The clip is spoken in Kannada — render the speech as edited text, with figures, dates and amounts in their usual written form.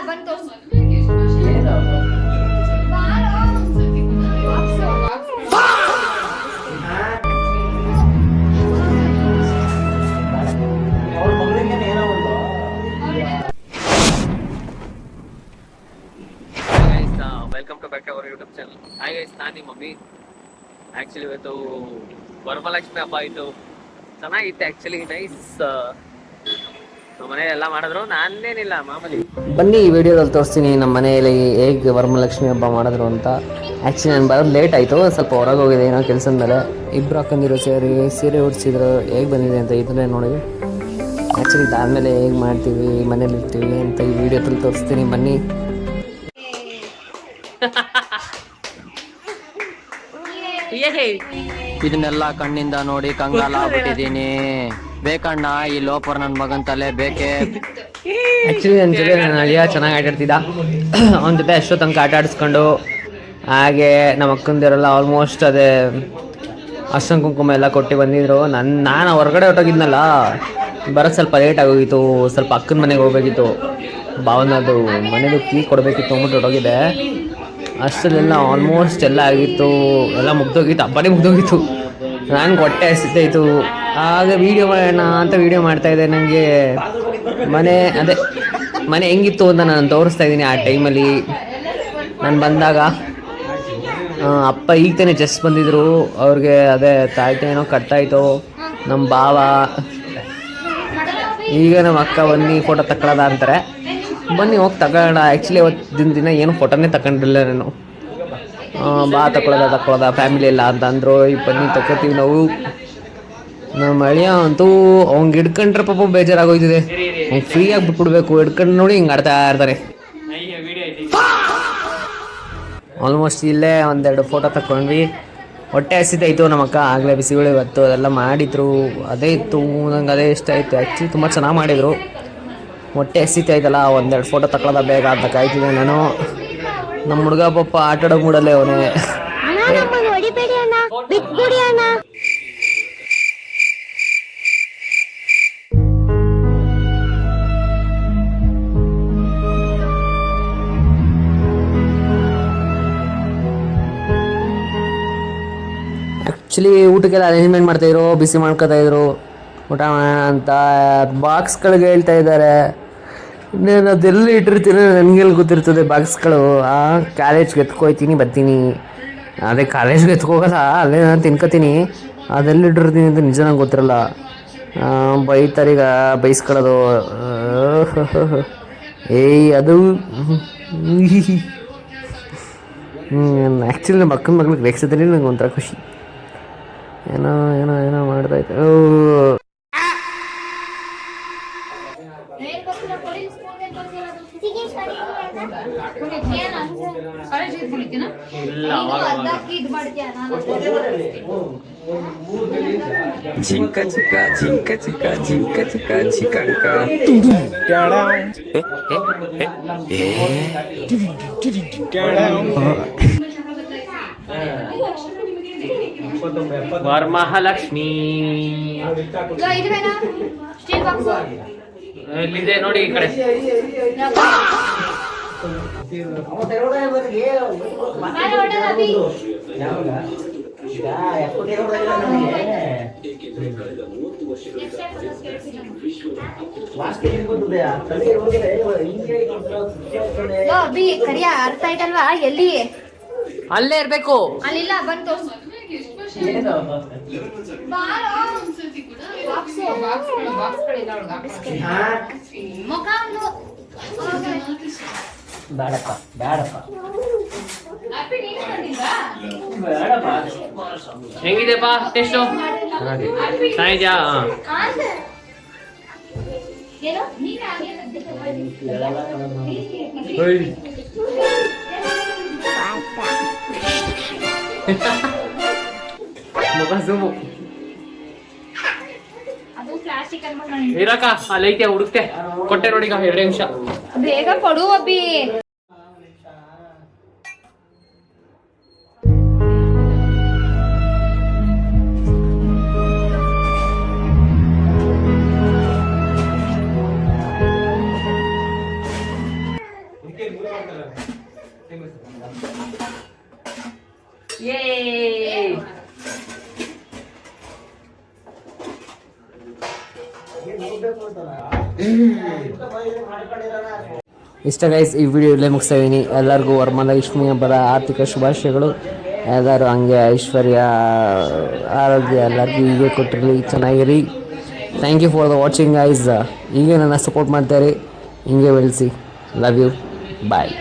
ಬಂತು welcome to back our YouTube channel. Hi guys, ನಾನು ನಿಮ್ಮ ಮಮ್ಮಿ. ಆ್ಯಕ್ಚುಲಿ ಇವತ್ತು ವರಮಹಾಲಕ್ಷ್ಮಿ ಹಬ್ಬ ಆಯಿತು. ಚೆನ್ನಾಗಿತ್ತು ಆ್ಯಕ್ಚುಲಿ, ನೈಸ್. ನಮ್ಮ ಮನೆ ಎಲ್ಲ ಮಾಡಿದ್ರು, ನಾನೇನಿಲ್ಲ ಮಾಮೂಲಿ. ಬನ್ನಿ ಈ ವಿಡಿಯೋದಲ್ಲಿ ತೋರಿಸ್ತೀನಿ ನಮ್ಮ ಮನೆಯಲ್ಲಿ ಹೇಗೆ ವರಮಹಾಲಕ್ಷ್ಮಿ ಹಬ್ಬ ಮಾಡಿದ್ರು ಅಂತ. ಆ್ಯಕ್ಚುಲಿ ನಾನು ಬರೋದು ಲೇಟ್ ಆಯಿತು, ಸ್ವಲ್ಪ ಹೊರಗೆ ಹೋಗಿದೆ ಏನೋ ಕೆಲಸದ ಮೇಲೆ. ಇಬ್ಬರು ಹಾಕೊಂಡಿರೋ ಸೀರೆ ಉಡ್ಸಿದ್ರು, ಹೇಗೆ ಬಂದಿದೆ ಅಂತ ಇದನ್ನೇ ನೋಡಿ. ಆ್ಯಕ್ಚುಲಿ ಇದಾದಮೇಲೆ ಹೇಗೆ ಮಾಡ್ತೀವಿ, ಮನೇಲಿ ಇರ್ತೀವಿ ಅಂತ ಈ ವಿಡಿಯೋದಲ್ಲಿ ತೋರಿಸ್ತೀನಿ, ಬನ್ನಿ. ಇದನ್ನೆಲ್ಲ ಕಣ್ಣಿಂದ ನೋಡಿ ಕಂಗಾಲ ಆಗ್ಬಿಟ್ಟಿದೀನಿ. ಬೇಕಣ್ಣ ಈ ಲೋಪರ್ ನನ್ನ ಮಗನ್ ತಲೆ ಬೇಕೇ. ಆ್ಯಕ್ಚುಲಿ ನನ್ನ ಜೊತೆ ನನ್ನ ಅಳಿಯ ಚೆನ್ನಾಗಿ ಆಟಾಡ್ತಿದ್ದ. ಅವನ ಜೊತೆ ಎಷ್ಟೋ ತನಕ ಆಟ ಆಡಿಸ್ಕೊಂಡು, ಹಾಗೆ ನಮ್ಮ ಅಕ್ಕಂದಿರೆಲ್ಲ ಆಲ್ಮೋಸ್ಟ್ ಅದೇ ಅರ್ಶಿನ ಕುಂಕುಮ ಎಲ್ಲ ಕೊಟ್ಟು ಬಂದಿದ್ರು. ನಾನು ಹೊರಗಡೆ ಹೊರಟೋಗಿದ್ನಲ್ಲ, ಬರೋದು ಸ್ವಲ್ಪ ಲೇಟ್ ಆಗೋಗಿತ್ತು. ಸ್ವಲ್ಪ ಅಕ್ಕನ ಮನೆಗೆ ಹೋಗ್ಬೇಕಿತ್ತು, ಭಾವನದು ಮನೇದು ಕೀ ಕೊಡಬೇಕಿತ್ತು ಅಂದ್ಬಿಟ್ಟು ಹೊರಟೋಗಿದೆ. ಅಷ್ಟರಲ್ಲೆಲ್ಲ ಆಲ್ಮೋಸ್ಟ್ ಎಲ್ಲ ಆಗಿತ್ತು, ಎಲ್ಲ ಮುಗ್ದೋಗಿತ್ತು, ಹಬ್ಬನೇ ಮುಗ್ದೋಗಿತ್ತು. ನಂಗೆ ಹೊಟ್ಟೆ ಹಸಿತಾಯಿತು. ಆಗ ವೀಡಿಯೋ ಮಾಡೋಣ ಅಂತ ವೀಡಿಯೋ ಮಾಡ್ತಾಯಿದ್ದೆ. ನನಗೆ ಮನೆ ಹೆಂಗಿತ್ತು ಅಂತ ನಾನು ತೋರಿಸ್ತಾ ಇದ್ದೀನಿ. ಆ ಟೈಮಲ್ಲಿ ನಾನು ಬಂದಾಗ ಅಪ್ಪ ಈಗ ತಾನೇ ಜಸ್ಟ್ ಬಂದಿದ್ರು. ಅವ್ರಿಗೆ ಅದೇ ತಾಯ್ತ ಏನೋ ಕಟ್ಟಾಯಿತು. ನಮ್ಮ ಭಾವ ಈಗ ನಮ್ಮ ಅಕ್ಕ ಬನ್ನಿ ಫೋಟೋ ತಗೊಳ್ಳೋದ ಅಂತಾರೆ. ಬನ್ನಿ ಹೋಗಿ ತಗೊಳ್ಳೋಣ. ಆ್ಯಕ್ಚುಲಿ ಅವತ್ತಿನ ದಿನ ಏನು ಫೋಟೋನೇ ತಗೊಂಡಿಲ್ಲ ನಾನು. ಬಾ ತಗೊಳ್ಳೋದ ಫ್ಯಾಮಿಲಿ ಎಲ್ಲ ಅಂತ ಅಂದರು. ಈಗ ಬನ್ನಿ ತಗೋತೀವಿ ನಾವು. ನಮ್ಮ ಅಳಿಯ ಅಂತೂ ಅವ್ನಿಗೆ ಹಿಡ್ಕೊಂಡ್ರೆ ಪಾಪ ಬೇಜಾರಾಗೋಯ್ತಿದೆ. ಅವ್ನು ಫ್ರೀಯಾಗಿ ಬಿಟ್ಬಿಡ್ಬೇಕು, ಹಿಡ್ಕೊಂಡು ನೋಡಿ ಹಿಂಗೆ ಆಡ್ತಾ ಇರ್ತಾರೆ. ಆಲ್ಮೋಸ್ಟ್ ಇಲ್ಲೇ ಒಂದೆರಡು ಫೋಟೋ ತಗೊಂಡ್ವಿ. ಹೊಟ್ಟೆ ಹಸಿತಾಯಿತು. ನಮ್ಮ ಅಕ್ಕ ಆಗಲೇ ಬಿಸಿಬೇಳೆ ಇವತ್ತು ಅದೆಲ್ಲ ಮಾಡಿದ್ರು, ಅದೇ ಇತ್ತು. ನಂಗೆ ಅದೇ ಇಷ್ಟ ಆಯಿತು. ಆ್ಯಕ್ಚುಲಿ ತುಂಬ ಚೆನ್ನಾಗಿ ಮಾಡಿದರು. ಹೊಟ್ಟೆ ಹಸಿತಾಯ್ತಲ್ಲ, ಒಂದೆರಡು ಫೋಟೋ ತಗೊಳ್ಳೋದ ಬೇಗ ಅಂತ ಕಾಯ್ತಿದ್ದೆ ನಾನು. ನಮ್ಮ ಹುಡುಗ ಪಾಪ ಆಟಾಡೋ ಮೂಡಲ್ಲೇ ಅವನೇ. ಆ್ಯಕ್ಚುಲಿ ಊಟಕ್ಕೆಲ್ಲ ಅರೇಂಜ್ಮೆಂಟ್ ಮಾಡ್ತಾಯಿದ್ರು, ಬಿಸಿ ಮಾಡ್ಕೊತಾಯಿದ್ರು ಊಟ ಅಂತ. ಬಾಕ್ಸ್ಗಳಿಗೆ ಹೇಳ್ತಾ ಇದ್ದಾರೆ. ನಾನು ಅದೆಲ್ಲ ಇಟ್ಟಿರ್ತೀನಿ, ನನಗೆಲ್ಲ ಗೊತ್ತಿರ್ತದೆ ಬಾಕ್ಸ್ಗಳು. ಕಾಲೇಜ್ಗೆ ಎತ್ಕೊಯ್ತೀನಿ ಬರ್ತೀನಿ. ಅದೇ ಕಾಲೇಜ್ಗೆ ಎತ್ಕೋಗಲ್ಲ, ಅಲ್ಲೇ ನಾನು ತಿನ್ಕೋತೀನಿ. ಅದೆಲ್ಲ ಇಟ್ಟಿರ್ತೀನಿ ಅಂತ ನಿಜ ನಂಗೆ ಗೊತ್ತಿರಲ್ಲ. ಬೈತಾರೀಗ ಬೈಸ್ಕೊಳ್ಳೋದು. ಏಯ್ ಅದು ಆ್ಯಕ್ಚುಲಿ ನಮ್ಮ ಅಕ್ಕನ ಮಗ್ಳಿಗೆ ರೇಗಿಸಿದ್ರೆ ನಂಗೆ ಒಂಥರ ಖುಷಿ. ಏನೋ ಏನೋ ಏನೋ ಮಾಡ್ತಾಯಿತ್ತು. ಜಿಂಕ ಚಿಕ್ಕ ಜಿಂಕ ಚಿಕ್ಕ ಜಿಂಕ ಚಿಕ್ಕ ಚಿಕ್ಕ ವರಮಹಾಲಕ್ಷ್ಮಿ ಎಲ್ಲಿದೆ ನೋಡಿ ಈ ಕಡೆ. ಕರಿಯ ಅರ್ಥ ಆಯ್ತಲ್ವಾ? ಎಲ್ಲಿ ಅಲ್ಲೇ ಇರ್ಬೇಕು. ಅಲ್ಲಿಲ್ಲ ಬಂತು ಬೇಡಪ್ಪ ಬೇಡಪ್ಪ. ಹೆಂಗಿದೆಪ್ಪ ಟೇಸ್ಟು? ಚೆನ್ನಾಗಿದ್ಯಾ? ಮುಖ ಸುಮು ಇರಕ್ಕ ಅಲ್ಲೈತೆ ಹುಡುಕ್ತೆ ಕೊಟ್ಟೆ ನೋಡಿ. 2 ನಿಮಿಷ ಬೇಗ ಕೊಡು ಅಬ್ಬಿ. ಇಷ್ಟ ಗೈಸ್, ಈ ವಿಡಿಯೋ ಇಲ್ಲೇ ಮುಗಿಸ್ತಾ ಇದ್ದೀನಿ. ಎಲ್ಲರಿಗೂ ವರಮಹಾಲಕ್ಷ್ಮಿ ಹಬ್ಬದ ಆರ್ಥಿಕ ಶುಭಾಶಯಗಳು. ಎಲ್ಲರೂ ಹಂಗೆ ಐಶ್ವರ್ಯ ಆರೋಗ್ಯ ಎಲ್ಲರಿಗೂ ಹೀಗೆ ಕೊಟ್ಟಿರಲಿ, ಚೆನ್ನಾಗಿರಿ. Thank you for the watching guys. ಹೀಗೆ ನನ್ನ ಸಪೋರ್ಟ್ ಮಾಡ್ತಾರೆ, ಹಿಂಗೆ ಬೆಳೆಸಿ. Love you, bye.